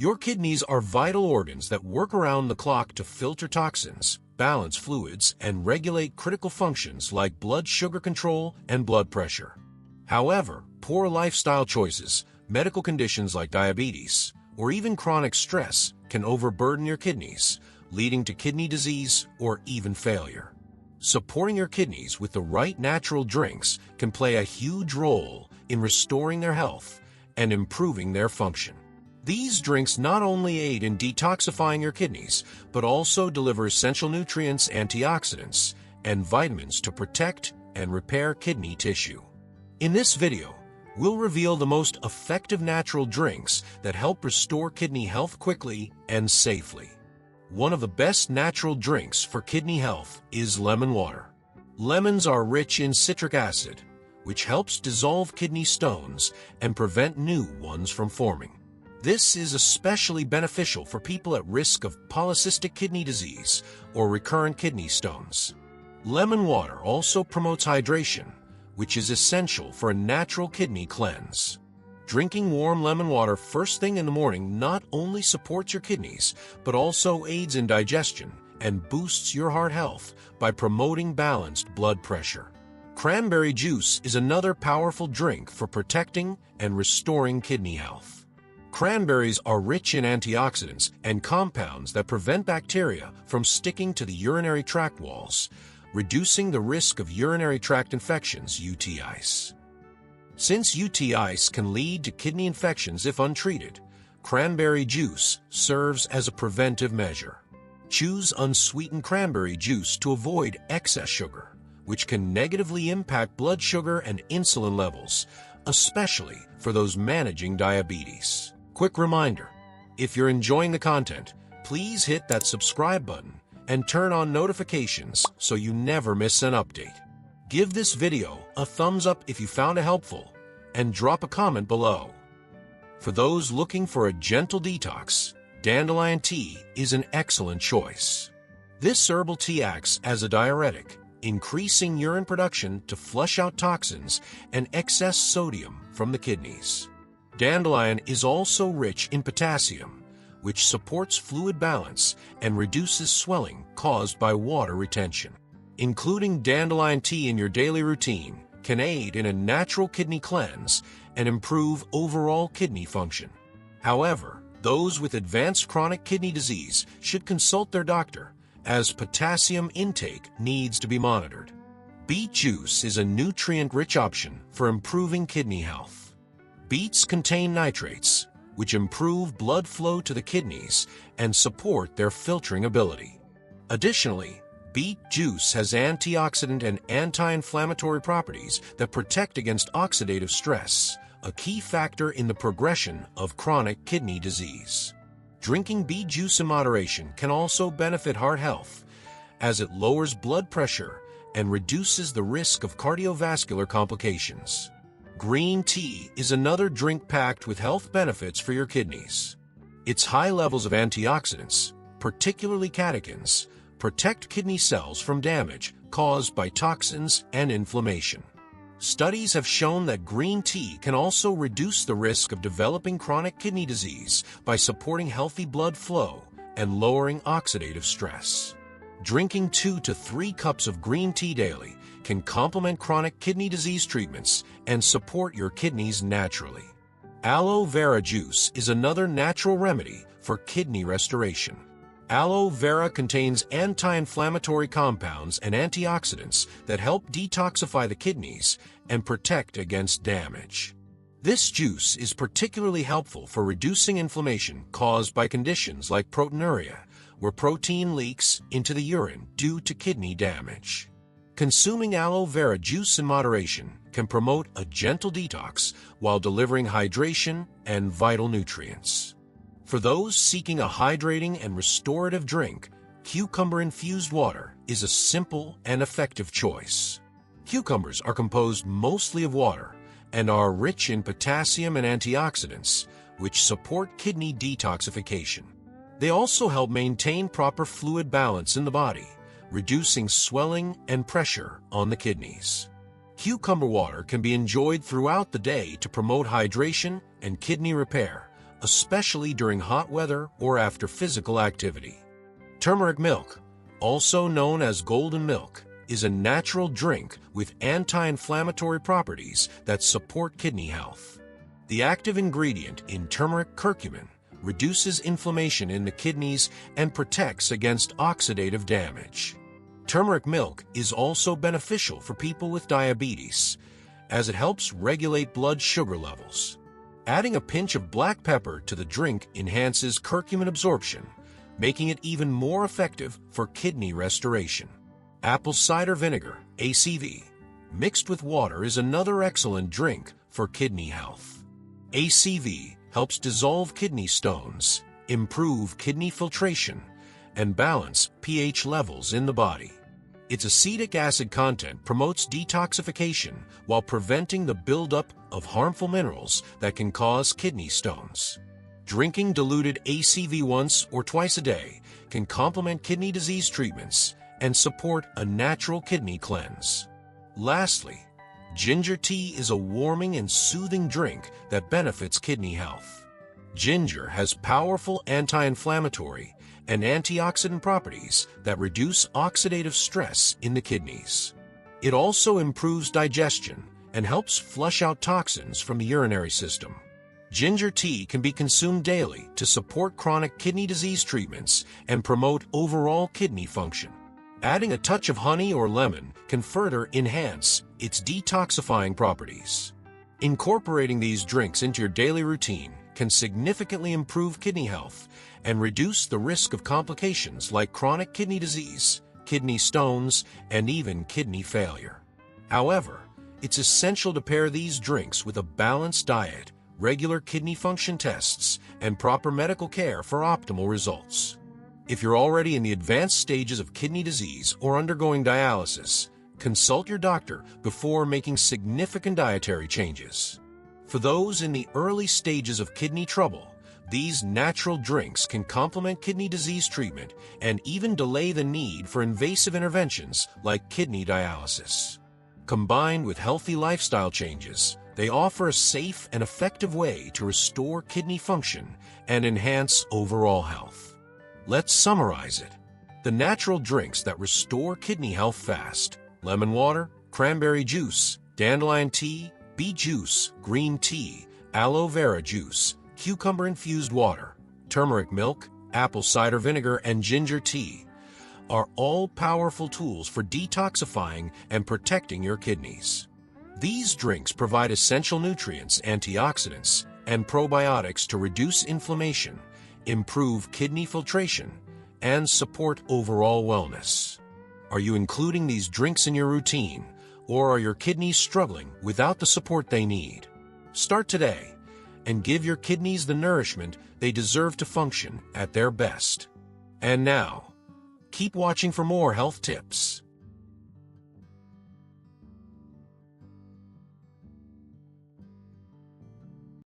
Your kidneys are vital organs that work around the clock to filter toxins, balance fluids, and regulate critical functions like blood sugar control and blood pressure. However, poor lifestyle choices, medical conditions like diabetes, or even chronic stress can overburden your kidneys, leading to kidney disease or even failure. Supporting your kidneys with the right natural drinks can play a huge role in restoring their health and improving their function. These drinks not only aid in detoxifying your kidneys, but also deliver essential nutrients, antioxidants, and vitamins to protect and repair kidney tissue. In this video, we'll reveal the most effective natural drinks that help restore kidney health quickly and safely. One of the best natural drinks for kidney health is lemon water. Lemons are rich in citric acid, which helps dissolve kidney stones and prevent new ones from forming. This is especially beneficial for people at risk of polycystic kidney disease or recurrent kidney stones. Lemon water also promotes hydration, which is essential for a natural kidney cleanse. Drinking warm lemon water first thing in the morning not only supports your kidneys, but also aids in digestion and boosts your heart health by promoting balanced blood pressure. Cranberry juice is another powerful drink for protecting and restoring kidney health. Cranberries are rich in antioxidants and compounds that prevent bacteria from sticking to the urinary tract walls, reducing the risk of urinary tract infections, UTIs. Since UTIs can lead to kidney infections if untreated, cranberry juice serves as a preventive measure. Choose unsweetened cranberry juice to avoid excess sugar, which can negatively impact blood sugar and insulin levels, especially for those managing diabetes. Quick reminder, if you're enjoying the content, please hit that subscribe button and turn on notifications so you never miss an update. Give this video a thumbs up if you found it helpful, and drop a comment below. For those looking for a gentle detox, dandelion tea is an excellent choice. This herbal tea acts as a diuretic, increasing urine production to flush out toxins and excess sodium from the kidneys. Dandelion is also rich in potassium, which supports fluid balance and reduces swelling caused by water retention. Including dandelion tea in your daily routine can aid in a natural kidney cleanse and improve overall kidney function. However, those with advanced chronic kidney disease should consult their doctor, as potassium intake needs to be monitored. Beet juice is a nutrient-rich option for improving kidney health. Beets contain nitrates, which improve blood flow to the kidneys and support their filtering ability. Additionally, beet juice has antioxidant and anti-inflammatory properties that protect against oxidative stress, a key factor in the progression of chronic kidney disease. Drinking beet juice in moderation can also benefit heart health, as it lowers blood pressure and reduces the risk of cardiovascular complications. Green tea is another drink packed with health benefits for your kidneys. Its high levels of antioxidants, particularly catechins, protect kidney cells from damage caused by toxins and inflammation. Studies have shown that green tea can also reduce the risk of developing chronic kidney disease by supporting healthy blood flow and lowering oxidative stress. Drinking 2 to 3 cups of green tea daily can complement chronic kidney disease treatments and support your kidneys naturally. Aloe vera juice is another natural remedy for kidney restoration. Aloe vera contains anti-inflammatory compounds and antioxidants that help detoxify the kidneys and protect against damage. This juice is particularly helpful for reducing inflammation caused by conditions like proteinuria, where protein leaks into the urine due to kidney damage. Consuming aloe vera juice in moderation can promote a gentle detox while delivering hydration and vital nutrients. For those seeking a hydrating and restorative drink, cucumber-infused water is a simple and effective choice. Cucumbers are composed mostly of water and are rich in potassium and antioxidants, which support kidney detoxification. They also help maintain proper fluid balance in the body, reducing swelling and pressure on the kidneys. Cucumber water can be enjoyed throughout the day to promote hydration and kidney repair, especially during hot weather or after physical activity. Turmeric milk, also known as golden milk, is a natural drink with anti-inflammatory properties that support kidney health. The active ingredient in turmeric, curcumin, reduces inflammation in the kidneys and protects against oxidative damage. Turmeric milk is also beneficial for people with diabetes, as it helps regulate blood sugar levels. Adding a pinch of black pepper to the drink enhances curcumin absorption, making it even more effective for kidney restoration. Apple cider vinegar, ACV, mixed with water is another excellent drink for kidney health. ACV helps dissolve kidney stones, improve kidney filtration, and balance pH levels in the body. Its acetic acid content promotes detoxification while preventing the buildup of harmful minerals that can cause kidney stones. Drinking diluted ACV once or twice a day can complement kidney disease treatments and support a natural kidney cleanse. Lastly, ginger tea is a warming and soothing drink that benefits kidney health. Ginger has powerful anti-inflammatory and antioxidant properties that reduce oxidative stress in the kidneys. It also improves digestion and helps flush out toxins from the urinary system. Ginger tea can be consumed daily to support chronic kidney disease treatments and promote overall kidney function. Adding a touch of honey or lemon can further enhance its detoxifying properties. Incorporating these drinks into your daily routine can significantly improve kidney health and reduce the risk of complications like chronic kidney disease, kidney stones, and even kidney failure. However, it's essential to pair these drinks with a balanced diet, regular kidney function tests, and proper medical care for optimal results. If you're already in the advanced stages of kidney disease or undergoing dialysis, consult your doctor before making significant dietary changes. For those in the early stages of kidney trouble, these natural drinks can complement kidney disease treatment and even delay the need for invasive interventions like kidney dialysis. Combined with healthy lifestyle changes, they offer a safe and effective way to restore kidney function and enhance overall health. Let's summarize it. The natural drinks that restore kidney health fast: lemon water, cranberry juice, dandelion tea, beet juice, green tea, aloe vera juice, cucumber-infused water, turmeric milk, apple cider vinegar, and ginger tea, are all powerful tools for detoxifying and protecting your kidneys. These drinks provide essential nutrients, antioxidants, and probiotics to reduce inflammation, improve kidney filtration, and support overall wellness. Are you including these drinks in your routine, or are your kidneys struggling without the support they need? Start today and give your kidneys the nourishment they deserve to function at their best. And now, keep watching for more health tips.